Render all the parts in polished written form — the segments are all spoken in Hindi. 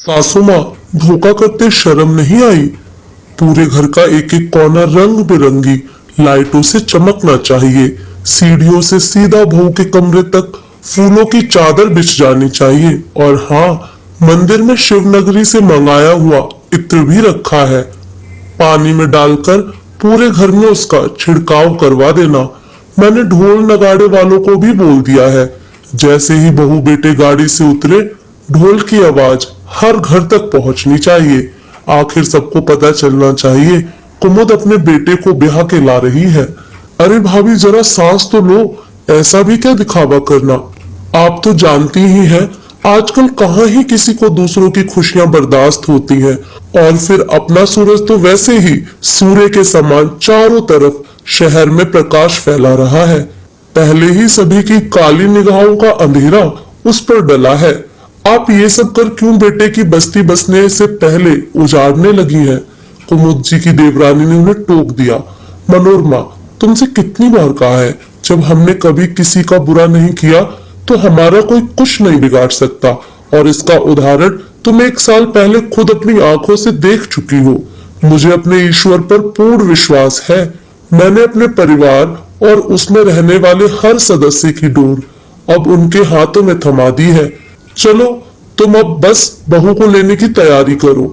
सासू माँ, धोखा करते शर्म नहीं आई? पूरे घर का एक एक कोना रंग बिरंगी लाइटों से चमकना चाहिए। सीढ़ियों से सीधा बहू के कमरे तक फूलों की चादर बिछ जानी चाहिए। और हाँ, मंदिर में शिवनगरी से मंगाया हुआ इत्र भी रखा है। पानी में डालकर पूरे घर में उसका छिड़काव करवा देना। मैंने ढोल नगाड़े वालों को भी बोल दिया है। जैसे ही बहू बेटे गाड़ी से उतरे, ढोल की आवाज हर घर तक पहुंचनी चाहिए। आखिर सबको पता चलना चाहिए कुमुद अपने बेटे को ब्याह के ला रही है। अरे भाभी, जरा सांस तो लो, ऐसा भी क्या दिखावा करना। आप तो जानती ही हैं, आजकल कहाँ ही किसी को दूसरों की खुशियां बर्दाश्त होती हैं। और फिर अपना सूरज तो वैसे ही सूर्य के समान चारों तरफ शहर में प्रकाश फैला रहा है। पहले ही सभी की काली निगाहों का अंधेरा उस पर डला है। आप ये सब कर क्यों बेटे की बस्ती बसने से पहले उजाड़ने लगी हैं? कुमुद जी की देवरानी ने उन्हें टोक दिया। मनोरमा, तुमसे कितनी बार कहा है, जब हमने कभी किसी का बुरा नहीं किया तो हमारा कोई कुछ नहीं बिगाड़ सकता। और इसका उदाहरण तुम 1 साल पहले खुद अपनी आंखों से देख चुकी हो। मुझे अपने ईश्वर पर पूर्ण विश्वास है। मैंने अपने परिवार और उसमें रहने वाले हर सदस्य की डोर अब उनके हाथों में थमा दी है। चलो, तुम अब बस बहू को लेने की तैयारी करो।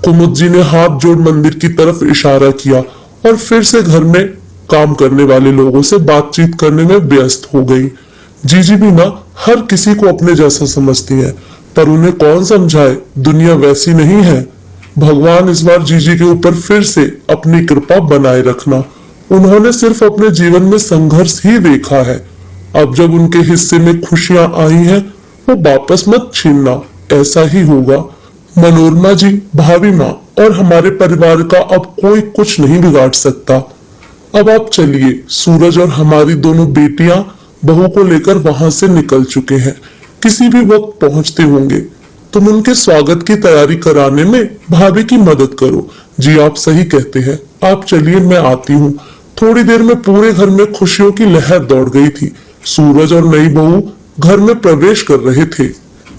कुमुद जी ने हाथ जोड़ मंदिर की तरफ इशारा किया और फिर से घर में काम करने वाले लोगों से बातचीत करने में व्यस्त हो गई। जीजी भी ना हर किसी को अपने जैसा समझती है, पर उन्हें कौन समझाए, दुनिया वैसी नहीं है। भगवान इस बार जीजी के ऊपर फिर से अपनी कृपा बनाए रखना। उन्होंने सिर्फ अपने जीवन में संघर्ष ही देखा है। अब जब उनके हिस्से में खुशियां आई हैं, वो वापस मत छीनना, ऐसा ही होगा। मनोरमा जी, भाभी माँ और हमारे परिवार का अब कोई कुछ नहीं बिगाड़ सकता। अब आप चलिए, सूरज और हमारी दोनों बेटियां बहू को लेकर वहां से निकल चुके हैं, किसी भी वक्त पहुंचते होंगे। तुम उनके स्वागत की तैयारी कराने में भाभी की मदद करो। जी आप सही कहते हैं, आप चलिए, मैं आती हूँ। थोड़ी देर में पूरे घर में खुशियों की लहर दौड़ गई थी। सूरज और नई बहू घर में प्रवेश कर रहे थे।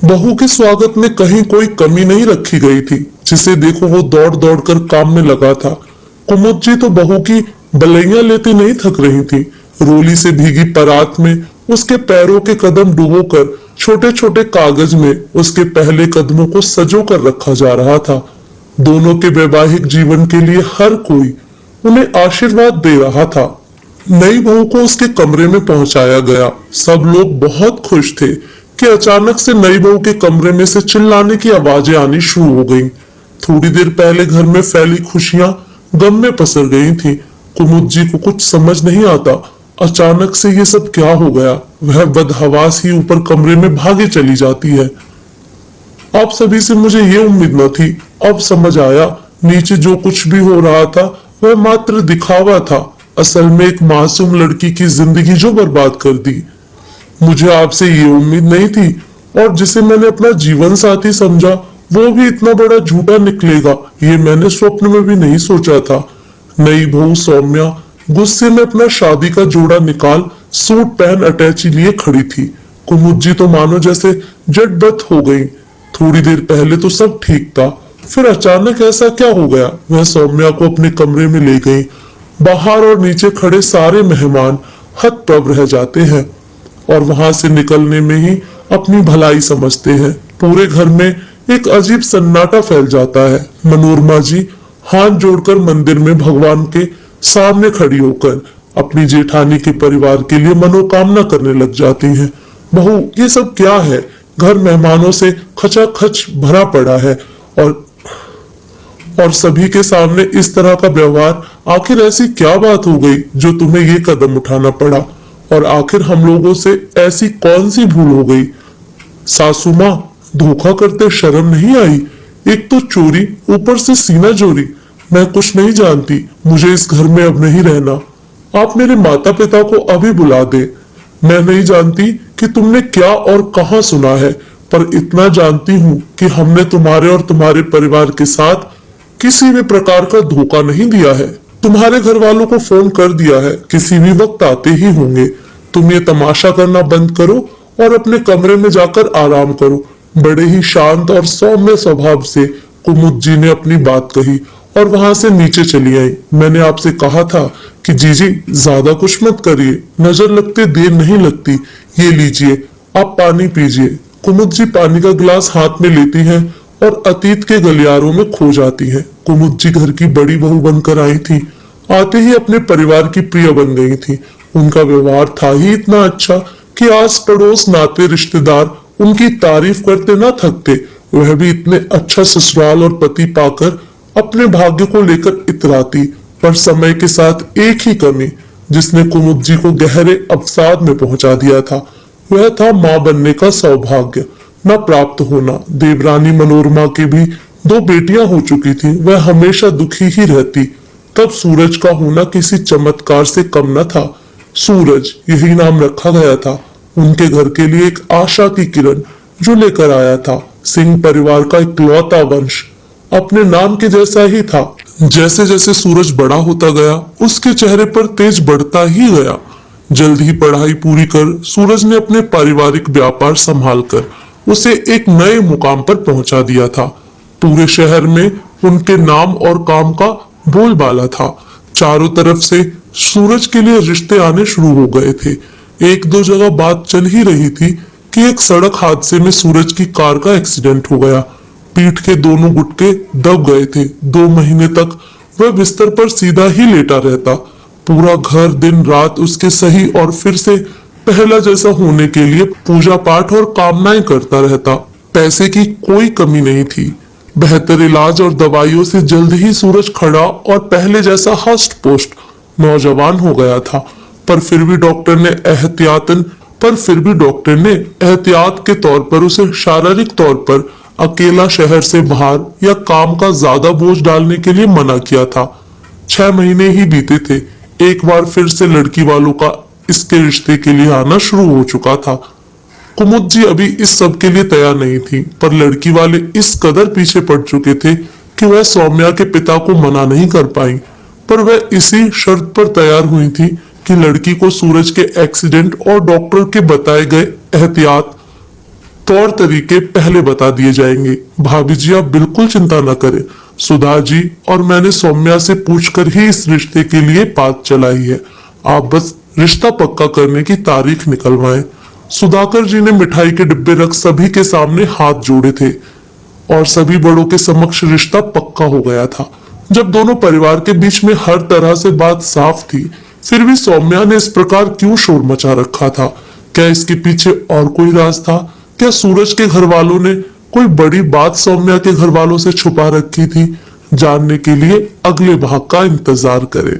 बहू के स्वागत में कहीं कोई कमी नहीं रखी गई थी। जिसे देखो वो दौड़ दौड़ कर काम में लगा था। कुमुद जी तो बहू की बलैया लेते नहीं थक रही थी। रोली से भीगी परात में उसके पैरों के कदम डुबोकर छोटे छोटे कागज में उसके पहले कदमों को सजो कर रखा जा रहा था। दोनों के वैवाहिक जीवन के लिए हर कोई उन्हें आशीर्वाद दे रहा था। नई बहू को उसके कमरे में पहुंचाया गया। सब लोग बहुत खुश थे कि अचानक से नई बहू के कमरे में से चिल्लाने की आवाजें आनी शुरू हो गईं। थोड़ी देर पहले घर में फैली खुशियां गम में पसर गई थीं। कुमुद जी को कुछ समझ नहीं आता, अचानक से ये सब क्या हो गया। वह बदहवास ही ऊपर कमरे में भागी चली जाती है। आप सभी से मुझे ये उम्मीद न थी। अब समझ आया, नीचे जो कुछ भी हो रहा था वह मात्र दिखावा था। असल में एक मासूम लड़की की जिंदगी जो बर्बाद कर दी। मुझे आपसे ये उम्मीद नहीं थी, और जिसे मैंने अपना जीवन साथी समझा वो भी इतना बड़ा झूठा निकलेगा, ये मैंने स्वप्न में भी नहीं सोचा था। नई बहू सौम्या गुस्से में अपना शादी का जोड़ा निकाल सूट पहन अटैची लिए खड़ी थी। कुमुद जी तो मानो जैसे जड़बत हो गई। थोड़ी देर पहले तो सब ठीक था, फिर अचानक ऐसा क्या हो गया। वह सौम्या को अपने कमरे में ले गई। बाहर और नीचे खड़े सारे मेहमान हतप्रभ रह जाते हैं और वहां से निकलने में ही अपनी भलाई समझते हैं। पूरे घर में एक अजीब सन्नाटा फैल जाता है। मनोरमा जी हाथ जोड़कर मंदिर में भगवान के सामने खड़ी होकर अपनी जेठानी के परिवार के लिए मनोकामना करने लग जाती हैं। बहू, ये सब क्या है? घर मेहमानों से खचाखच भरा पड़ा है और सभी के सामने इस तरह का व्यवहार। आखिर ऐसी क्या बात हो गई जो तुम्हें ये कदम उठाना पड़ा? और आखिर हम लोगों से ऐसी कौन सी भूल हो गई? सासू माँ, धोखा करते शर्म नहीं आई? एक तो चोरी, ऊपर से सीना चोरी। मैं कुछ नहीं जानती, मुझे इस घर में अब नहीं रहना। आप मेरे माता पिता को अभी बुला दे। मैं नहीं जानती कि तुमने क्या और कहां सुना है, पर इतना जानती हूँ कि हमने तुम्हारे और तुम्हारे परिवार के साथ किसी भी प्रकार का धोखा नहीं दिया है। तुम्हारे घर वालों को फोन कर दिया है, किसी भी वक्त आते ही होंगे। तुम ये तमाशा करना बंद करो और अपने कमरे में जाकर आराम करो। बड़े ही शांत और सौम्य स्वभाव से कुमुद जी ने अपनी बात कही और वहां से नीचे चली आई। मैंने आपसे कहा था कि जीजी ज्यादा कुछ मत करिए, नजर लगते देर नहीं लगती। ये लीजिए, आप पानी पीजिए। कुमुद जी पानी का गिलास हाथ में लेती हैं और अतीत के गलियारों में खो जाती हैं। कुमुद जी घर की बड़ी बहू बनकर आई थी, आते ही अपने परिवार की प्रिय बन गई थी। उनका व्यवहार था ही इतना अच्छा कि आस पड़ोस नाते रिश्तेदार उनकी तारीफ करते ना थकते। वह भी इतने अच्छा ससुराल और पति पाकर अपने भाग्य को लेकर इतराती। पर समय के साथ एक ही कमी जिसने कुमुद जी को गहरे अवसाद में पहुंचा दिया था, वह था मां बनने का सौभाग्य न प्राप्त होना। देवरानी मनोरमा के भी 2 बेटियां हो चुकी थी, वह हमेशा दुखी ही रहती। तब सूरज का होना किसी चमत्कार से कम न था। सूरज यही नाम रखा गया था उनके घर के लिए, एक आशा की किरण जो लेकर आया था। सिंह परिवार का इकलौता वंश अपने नाम के जैसा ही था। जैसे जैसे सूरज बड़ा होता गया, उसके चेहरे पर तेज बढ़ता ही गया। जल्द ही पढ़ाई पूरी कर सूरज ने अपने पारिवारिक व्यापार संभालकर उसे एक नए मुकाम पर पहुंचा दिया था। पूरे शहर में उनके नाम और काम का बोलबाला था। चारों तरफ से सूरज के लिए रिश्ते आने शुरू हो गए थे। 1-2 जगह बात चल ही रही थी कि एक सड़क हादसे में सूरज की कार का एक्सीडेंट हो गया। पीठ के दोनों गुटके दब गए थे। 2 महीने तक वह बिस्तर पर सीधा ही लेटा रहता। पूरा घर दिन रात उसके सही और फिर से पहला जैसा होने के लिए पूजा पाठ और कामनाएं करता रहता। पैसे की कोई कमी नहीं थी। बेहतर इलाज और दवाइयों से जल्द ही सूरज खड़ा और पहले जैसा हष्ट पुष्ट नौजवान हो गया था। पर फिर भी डॉक्टर ने एहतियात के तौर पर उसे शारीरिक तौर पर अकेला शहर से बाहर या काम का ज्यादा बोझ डालने के लिए मना किया था। 6 महीने ही बीते थे। एक बार फिर से लड़की वालों का इसके रिश्ते के लिए आना शुरू हो चुका था। कुमुद जी अभी इस सब के लिए तैयार नहीं थी, पर लड़की वाले इस कदर पीछे पड़ चुके थे कि वह सौम्या के पिता को मना नहीं कर पाई। पर वह इसी शर्त पर तैयार हुई थी कि लड़की को सूरज के एक्सीडेंट और डॉक्टर के बताए गए एहतियात तौर तरीके पहले बता दिए जाएंगे। भाभी जी आप बिल्कुल चिंता न करें, सुधा जी और मैंने सौम्या से पूछकर ही इस रिश्ते के लिए बात चलाई है। आप बस रिश्ता पक्का करने की तारीख निकलवाएं। सुधाकर जी ने मिठाई के डिब्बे रख सभी के सामने हाथ जोड़े थे और सभी बड़ों के समक्ष रिश्ता पक्का हो गया था। जब दोनों परिवार के बीच में हर तरह से बात साफ थी, फिर भी सौम्या ने इस प्रकार क्यों शोर मचा रखा था? क्या इसके पीछे और कोई राज था? क्या सूरज के घर वालों ने कोई बड़ी बात सौम्या के घर वालों से छुपा रखी थी? जानने के लिए अगले भाग का इंतजार करें।